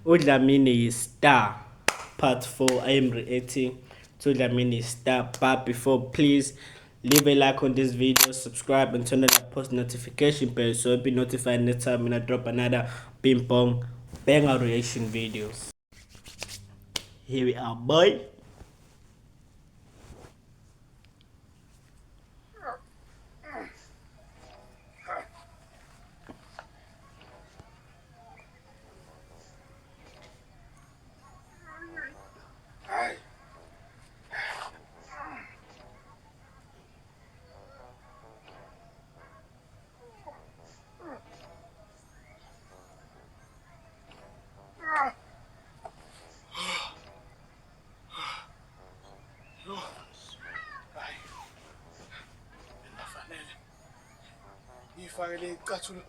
uDlamini is star. Part 4, I am reacting to Dlamini star. But before, please leave a like on this video, subscribe, and turn on that post notification bell so you'll be notified next time when I drop another ping pong banger reaction videos. Here we are, boy. Ngifake le icathulo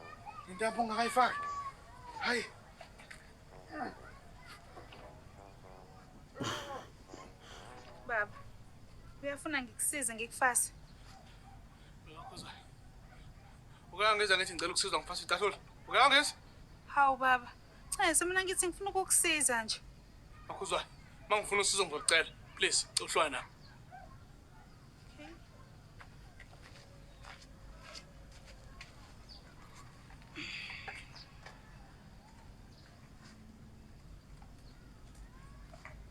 intambo ongakayifaki. Hayi. Baba, uyafuna ngikusize ngikufase? Ukangeza ngithi ngicela ukusizwa ngifasa icathulo. Ukangeza? Hawu baba, cha mina ngithi ngifuna ukukusiza nje. Akuzwa. Mangifuna usizo ngicela. Please, uhlwa na. Okay.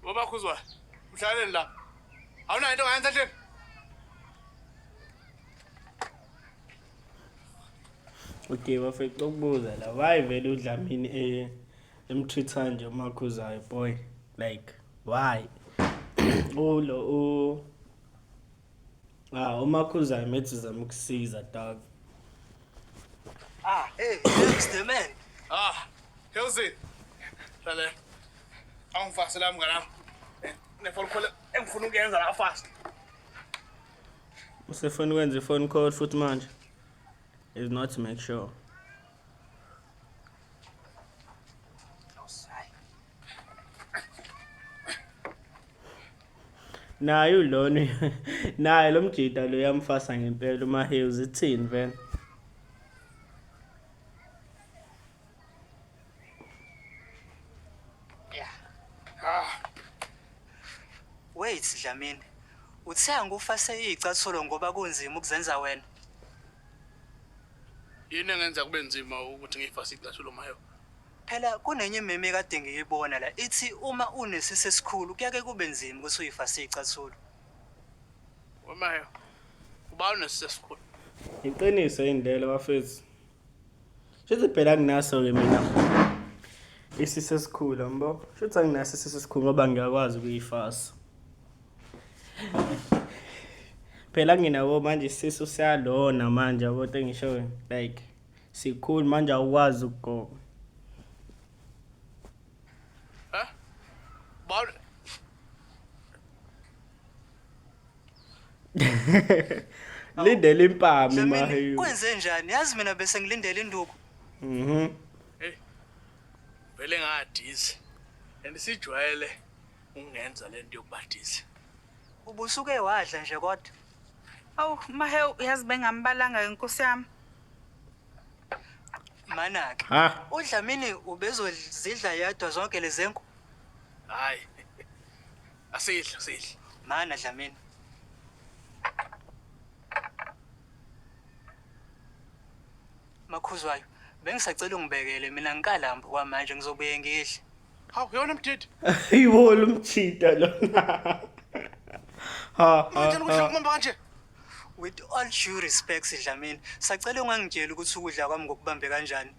Baba khuzwa. Mhlaleni la. Awunayo into ngayenza nje. Okay, bafethu ukubuza la. Why vele uDlamini emtreat-a nje uMakhuzayo, boy? Like, why? uMakhuzayo methi zama ukusiza, dog. Hey, that's the man. Helsin. Hlale. Awungifase la mngana. Nefona khole engifuna ukuyenza la fast. Usefuna ukwenza i-phone call futhi manje? Is not to make sure. Naye ulona naye lo mjida lo yamfasa ngempela uMahills ithini vele. Wait, Dlamini. Uthe ngufase icathulo ngoba kunzima ukuzenza wena. Yini engenza kube nzima ukuthi ngifase icathulo mayo? Phela kunenye imeme kade ngiyibona la ithi uma unesise esikhulu kuyake kube nzima ukuthi uyifase icathulo. Wemayo. Uba unesesikhulu. Iqiniso indlela bafethu. Shithi phela nginaso ke mina. Isise esikhulu mbo. Shithi anginaso isise esikhulu ngoba ngiyakwazi ukuyifasa. Phela nginawo manje isisu siyalona manje yabo ngisho like sikhulu manje awukwazi ukugoba. Ba Lindele impami Dlamini, Mahills. kwenze njani? Yazi mina bese ngilindele induku. Hey. Vele ngadizi. Andisijwayele ungenza lento yokubadiza. Ubusuke wadla nje kodwa. Awu Mahe uyazi bengambalanga inkosi yami. Manake. Ha. uDlamini ubezodlidla yedwa zonke lezenku. Hayi. Asidla. Mana Dlamini. Makhuzwayo, bengisacela ungibekele mina ngikalambu kwamanje ngizobuye ngidle. Hawu yona mdidi. Yiwo lo mjida lona. Manje ukudla kumamba kanje. With all due respect Dlamini, sacela ungangitshela ukuthi ukudla kwami ngokubambe kanjani.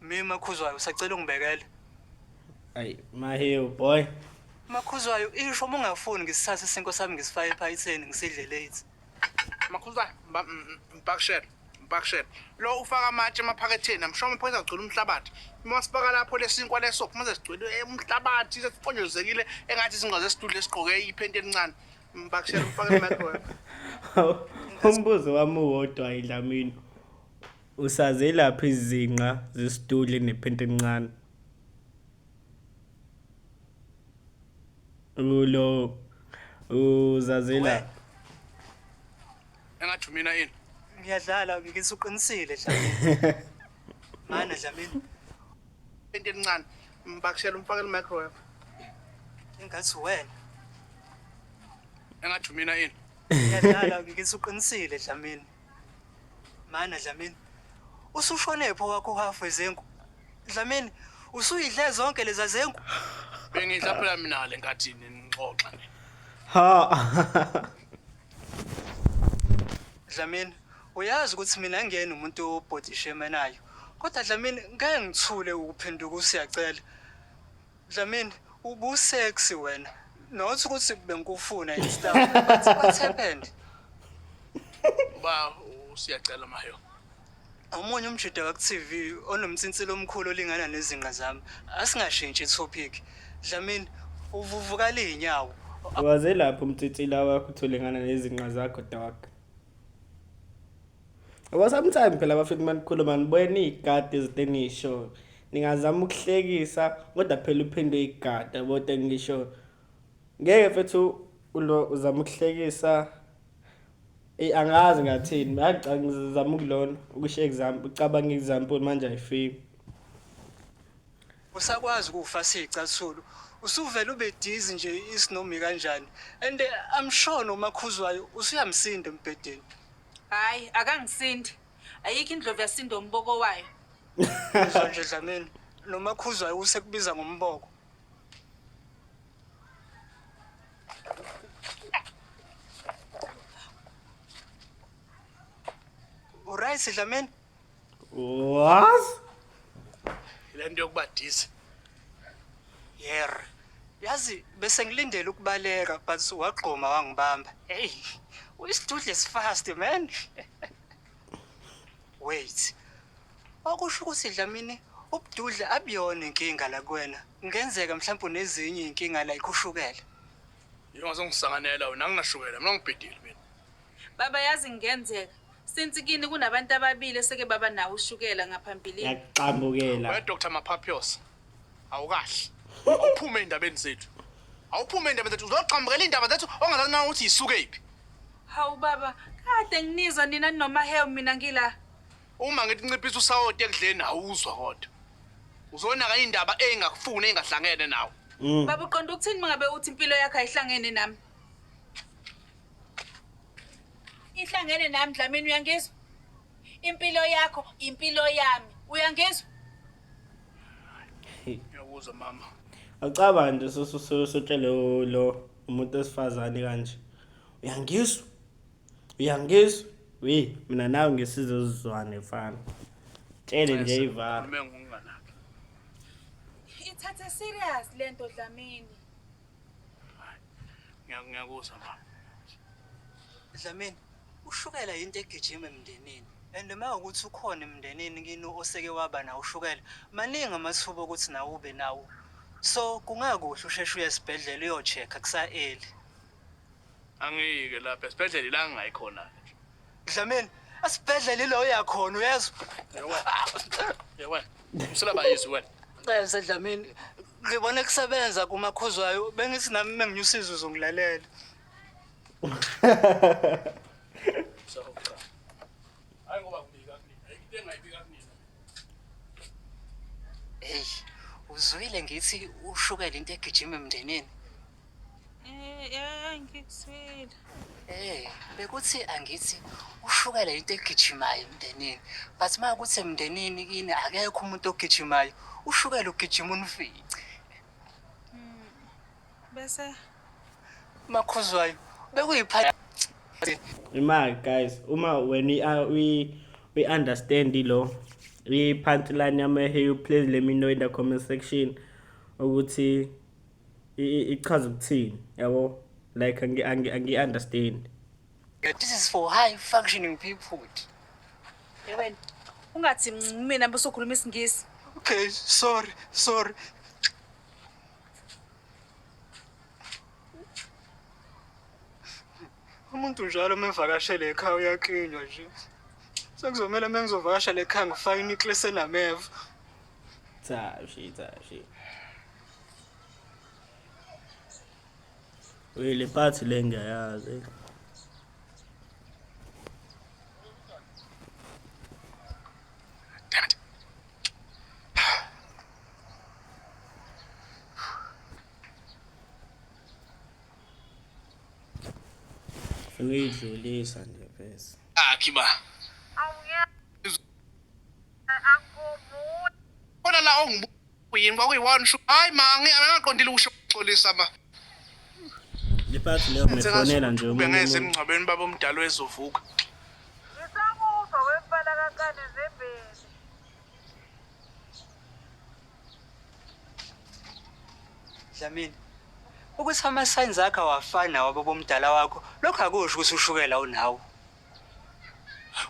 Mina Makhuzwayo sacela ungibekele. Ay, Mahills boy. Makhuzwayo, isho uma ungafuni ngisithathe isinko sami ngisifake ephayitheni ngisidle late. Makhuza mpakishela. Lo ufaka amatshe emaphaketheni amshoma phakathi agcwele umhlabathi. Uma sifaka lapho lesinkwa leso kuma sesigcwele umhlabathi sesifonjozekile engathi singaze esidudle esiqoke iphenti elincane. Mpakishela ufake emicrowave. Umbuzo wami uwodwa iDlamini. Usaze lapha izinqa zesidudle nephenti encane. Ulo uzazela. Engathi mina yini? Ngiyadlala ngisuqinisile Dlamini. Mana Dlamini. Into elincane Ngibakishela umfake microwave. Engathi wena Engathi mina yini? ngiyadala ngithi uqinisile Dlamini. Mana Dlamini. Usushone pho wakho half wezengu. Dlamini, usuyidle zonke leza zengu? Bengidla phela mina le nkathini nixoxa nje. Ha. Dlamini, uyazi ukuthi mina ngiyena umuntu obhodishemenayo. Kodwa Dlamini, ngeke ngithule ukuphenduka usiyacela. Dlamini, ubusexy wena. Not ukuthi bengikufuna and stuff. But what happened? Ba usiyacela mayo. Omunye umjida wa TV onomtsintsilo omkhulu olingana nezinqa zami. Asingashintshi itopic. Dlamini, uvuvukala inyawo. Waze lapho umtsitsila wakho utholengana nezinqa zakho dog. Ngoba sometimes phela bafika manikhuluma nibona igadi ezitenisho. Ningazama ukuhlekisa kodwa phela uphinde igada bote ngisho. Ngeke mfethu uzama ukuhlekisa angazi ngathini ngaca ngizama ukulona ukusho example ucabanga example manje ayifiki. Usakwazi ukufa sicathulo. Usuvela ube dizi nje isinomi kanjani. And I'm sure nomakhuzwayo usuyamsinda embedeni. Hayi, akangisindi. Ayikho indlovu yasinda umboko wayo. Uzwa nje Dlamini, nomakhuzwayo usekubiza ngomboko. Alright Dlamini. What? Le nto yokubadiza. Yer. Yazi bese ngilindele ukubaleka but wagqoma wangibamba. Hey, uyisidudle fast man. Wait. Akusho ukuthi Dlamini ubududle abiyona inkinga la kuwena. Ngenzeka mhlawumbe unezinye inkinga la ikushukela. Yongazongisanganela wena nginashukela mina ngibhedile mina. Baba yazi ngenzeka. Since kini kunabantu ababili seke baba nawo ushukela ngaphambilini. Yaqambukela. We Dr. Mapapios. Awukahle. Awuphume endabeni zethu. Awuphume endabeni zethu uzoqhambukela indaba zethu ongazazi na ukuthi isuke iphi. Hawu baba, kade nginizwa nina noma hew mina ngila. Uma ngithi nciphisa usawoti ekudleni awuzwa kodwa. Uzonaka indaba engakufuni engahlangene nawe. Baba uqonda ukuthini mangabe uthi impilo yakho ayihlangene nami? Ihlangene nami Dlamini uyangizwa? Impilo yakho, impilo yami. Uyangizwa? Ngiyakuzwa mama. Acaba nje sotshele lo umuntu esifazane kanje. Uyangizwa? Uyangizwa? We, mina nawe ngesizozizwane mfana. Tshele nje ivara. Mina nginganaki. Ithathe serious lento Dlamini. Ngiyakuzwa mama. Dlamini, ushukela into egijima emndenini. And uma ukuthi ukhona emndenini kini oseke waba nawo ushukela, maningi amathuba ukuthi nawe ube nawo. So kungakuhle usheshe uye esibhedlela uyochecka kusa-early. Angike lapha esibhedlela la ngingayikhona. Dlamini, asibhedlela ilo uyakhona uyezwa? Yewena. Uselaba yizwi wena. Cela Dlamini, ngibone kusebenza kumakhuzwayo, bengithi nami menginyusiza uzongilalela. Sawucha. Hayi ngoba ngibika kunina. Ayikho engayibika kunina. Hey, uzwile ngithi ushukela into egijima emndenini? Ngikuzwile. Bekuthi angithi ushukela into egijimayo emndenini. But makuthi emndenini kini akekho umuntu ogijimayo, ushukela ugijima unifice. Bese Makhuzwayo, bekuyipha Imali guys, when we understand lo punchline yama hey please let me know in the comment section ukuthi ichaza ukuthini yabo like angi understand. This is for high functioning people. wena ungathi mina besokhuluma isingisi. Okay, sorry. Umuntu njalo mevakashele ekhaya uyakinywa nje. Sekuzomela mengizovakashela ekhaya ngifake inicklace enameva. Tashi. Le party le ngiyayazi. Damn it. Ngiyidlulisa nje bese. Akhi ba. Khona la ongibuyini kwakuyi-one show. Hayi angaqondile ukusho uxolisa ma. Iphathi leyo mefonela nje Ube ngeze umuntu. emngcwabeni baba omdala wezovuka. Ngisakuzwa wempela kankane zembele. Dlamini, ukuthi ama-signs akho awafani nawabo bomdala wakho, lokho akusho ukuthi ushukela unawo.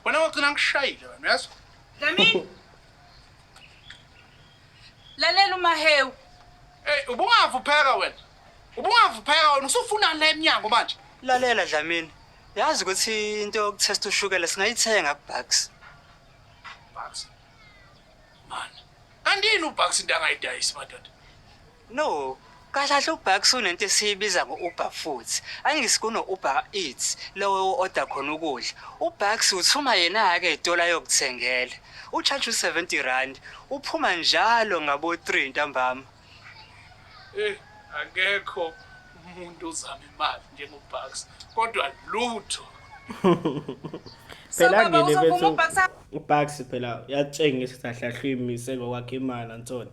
Wena wagcina ngishayile wena yazi? Dlamini. Lalela uMahewu. Hey ubungavupheka wena. Ubungavupheka wena usufuna le eminyango manje. Lalela Dlamini, yazi ukuthi into yokutesta ushukela singayithenga kuBucks. Bucks. Man. Andini uBucks into angayidayisi madoda. No, kahle uBucks unento esiyibiza ngo-Uber Foods. Angisikuno Uber Eats, lowo order khona ukudla. uBucks uthuma yena-ke itola yokuthengela. Ucharge u-R70, uphuma njalo ngabo-3 ntambama. Akekho umuntu uzama imali njengoBucks. Kodwa lutho. Phela ngene uzovuma bethu uBucks uBucks phela uyatshengisa ukuthi ahlahla imise ngokwakhe imali antoni.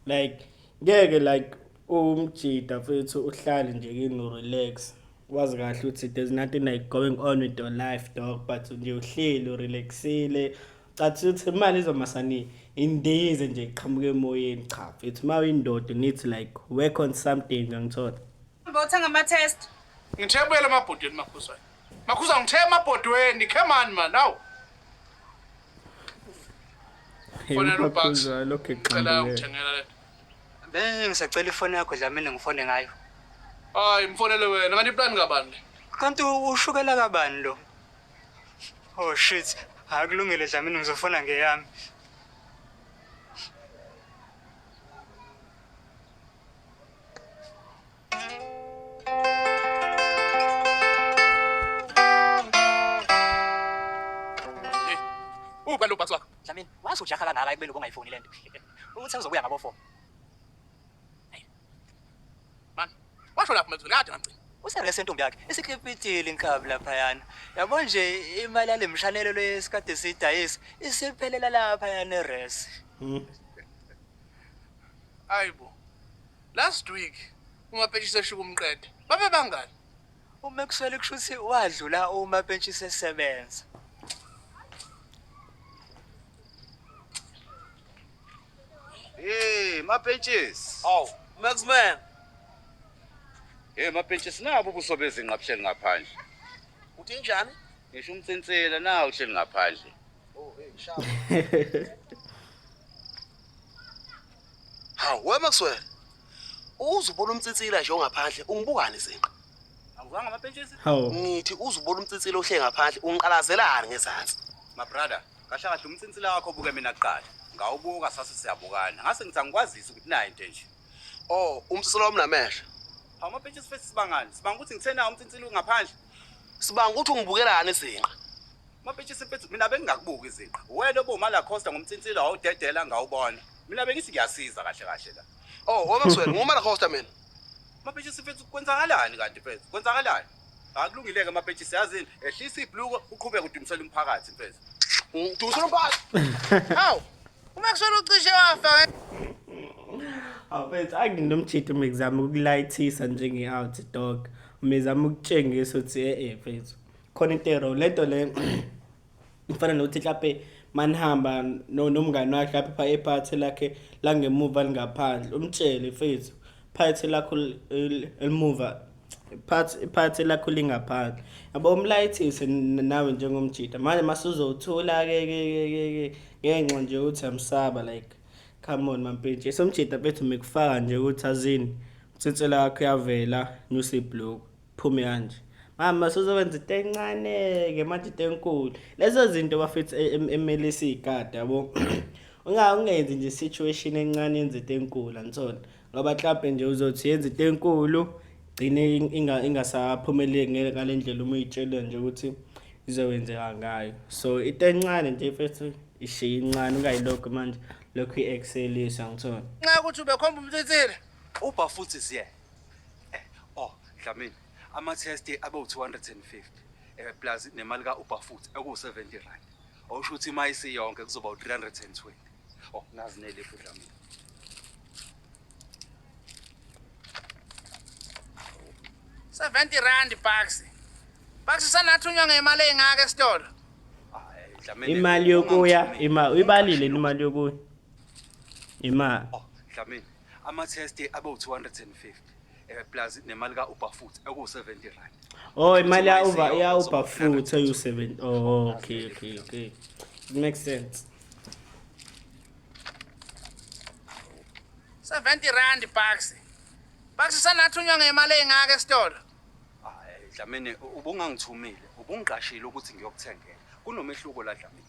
Like ngeke like umjida futhi uhlale nje kini relax. Wazi kahle ukuthi there's nothing like going on with your life dog but nje uhleli urelaxile. Cathi ukuthi imali izomasani indize nje iqhamuke emoyeni cha futhi uma uyindoda you need to like work on something ngangithola. uthenga ama-test. Ngithebele amabhodweni makhuzwana. Makhuza ngithe amabhodweni, come on man, now. Fonela uBucks. Lokho Ngicela eqhamuke. ungithengela le. Bengisacela ifoni yakho Dlamini ngifone ngayo. Hayi mfonele wena, kanti iplan kabani le? Kanti ushukela kabani lo? Oh shit, akulungile Dlamini ngizofona ngeyami. Uba lo Bucks wakho. Dlamini, wazi ujaha kanaka ekubeni ubungayifoni lento. Ukuthi uzobuya ngabo 4. Man. Washo lapho manje ngade ngamgcina. Usele sentombi yakhe isikhipitile inkabi lapha yana. Yabo nje imali yale mshanelo lesikade sidayisa isiphelela lapha yana eRes. Hayibo. Last week umaphetshisa eshuka umqede. Babe bangani? uMaxwell kushuthi wadlula uma bentshi sesebenza. Hey, my benches. Aw, Maxman, Hey, my benches nabo ubuso bezinqaphsheni ngaphandle. uthi njani? Ngisho umtsentsela nawo uhleli ngaphandle. Oh, hey, shaba. Hawu, we Maxwell. Uzubona umtsitsila nje ongaphandle, ungibukani izinqa. Awuzange ama benches? Hawu. Ngithi uzubona umtsitsila ohle ngaphandle, ungiqalazelani ngezansi. My brother, kahle kahle umtsentsela wakho buke mina kuqala. Ngawubuka sase siyabukana. Ngase ngithi angikwazisi ukuthi nayi into nje. Oh, umtsitsila wami namehla. Hawu ama benches first sibangani? Sibanga ukuthi ngithena umtsentsela ungaphandle. Sibanga ukuthi ungibukelani izinqa. Ama benches first mina bengingakubuki izinqa. Wena obomala Costa ngomtsentsela awudedela ngawubona. Mina bengithi ngiyasiza kahle kahle la. Oh, we Maxwell, ngumala hosta mina. Ama benches first kwenzakalani kanti first? Kwenzakalani? Akulungileke ama benches yazini. Ehlisa ibhluko uqhubeka udumisela umphakathi first. Ngidusela umphathi. Hawu. uMaxwell ucishe wafa. Awufethu anginomjida umexam ukulayithisa njenge-out dog. Umezama ukutshengisa ukuthi mfethu. Khona into lento le ifana nokuthi mhlawumbe manihamba nomngane wakhe lapha ephathi lakhe la ngemuva lingaphandle. Umtshele mfethu. Phathi lakho elimuva. Iphathi lakho lingaphandle. Yabo umlayithise nawe njengomjida. Manje masuzothola ke ngenxa nje ukuthi amsaba like come on mampintshi somjida bethu mikufaka nje ukuthi azini utsitsela yakho yavela nyusi block phume kanje mama sozowenza into encane ke manje into enkulu lezo zinto bafethu emele sigada yabo ungenzi nje situation encane yenza into enkulu antona ngoba mhlawumbe nje uzothi yenza into enkulu gcine ingasaphumeleli ngale ndlela uma uyitshela nje ukuthi izowenzeka ngayo so into encane nje mfethu ishiya incane ungayilokho manje lokhu iexcelisa ngithona Nxa ukuthi ubekhomba umtsitsile. Uba futhi siye. Oh, Dlamini. ama-test abe-250 plus nemali ka-Uber futhi eku-70 rand. Awusho ukuthi ima isiyonke kuzoba u-320. Oh, nazi nelefu Dlamini. R70 Bucks. Bucks sanathunywa ngemali engaka esitolo. Dlamini. Imali yokuya, uyibalile imali yokuya. Ima. Oh, Dlamini. Ama-test abe-250 plus nemali ka-Uber futhi eku-70 rand. Oh, imali ya Uber futhi ayu7. Oh, okay. It makes sense. R70 Bucks. Bucks sanathunywa ngemali engaka esitolo. Dlamini, ubungangithumile, ubungiqashile ukuthi ngiyokuthengela. Kunomehluko la Dlamini.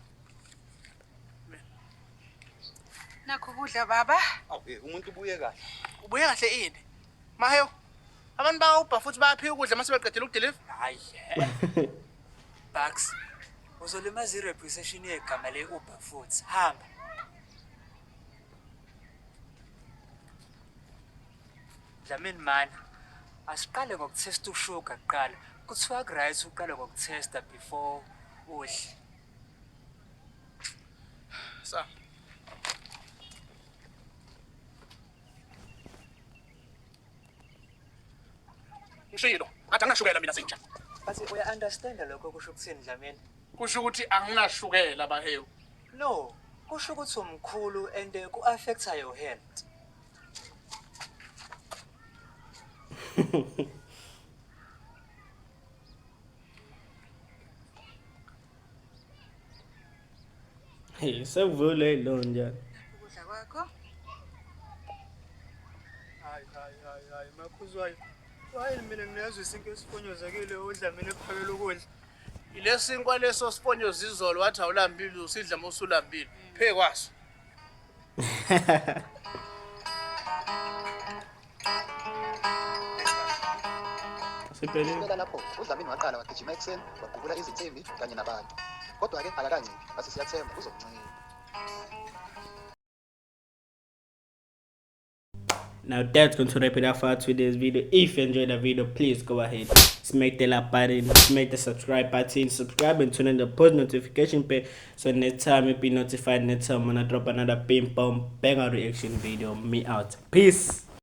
Nakho kudla baba. Umuntu ubuye kahle. Ubuye kahle ini? Maheyo. Abantu ba-Uber futhi bayaphika ukudla mase beqedela ukudeliver. Hayi. Bucks. Uzolimaza ireputation yegama le-Uber futhi. Hamba. Dlamini man. Asiqale ngokuthesta ushuga kuqala. Kuthiwa right uqale ngokuthesta before udle. Sa. Ngishilo, ngathi anginashukela mina senja. Bathi uya-understanda lokho kusho ukuthini Dlamini? Kusho ukuthi anginashukela Maheyo. No, kusho ukuthi umkhulu and ku-affecta your health. Hey, sekuvule lo njani. Ukudla kwakho. Hayi makhuzwayo. Wayini mina ngiyazwa isinke esifonyozekile uDlamini ephakela ukudla. Ile sinkwa leso sifonyoza izolo wathi awulambile usidla mosulambile. Phe kwaso. Siphelile. Lapho uDlamini waqala wagijima ekuseni wagubula izinsimbi kanye nabantu. Kodwa-ke akakanciki, base siyathemba uzomncika. Now that's going to wrap it up for today's video. If you enjoyed the video, please go ahead, smack the like button, smack the subscribe button, subscribe and turn on the post notification bell so next time you'll be notified next time when I drop another ping pong banger reaction video. Me out. Peace.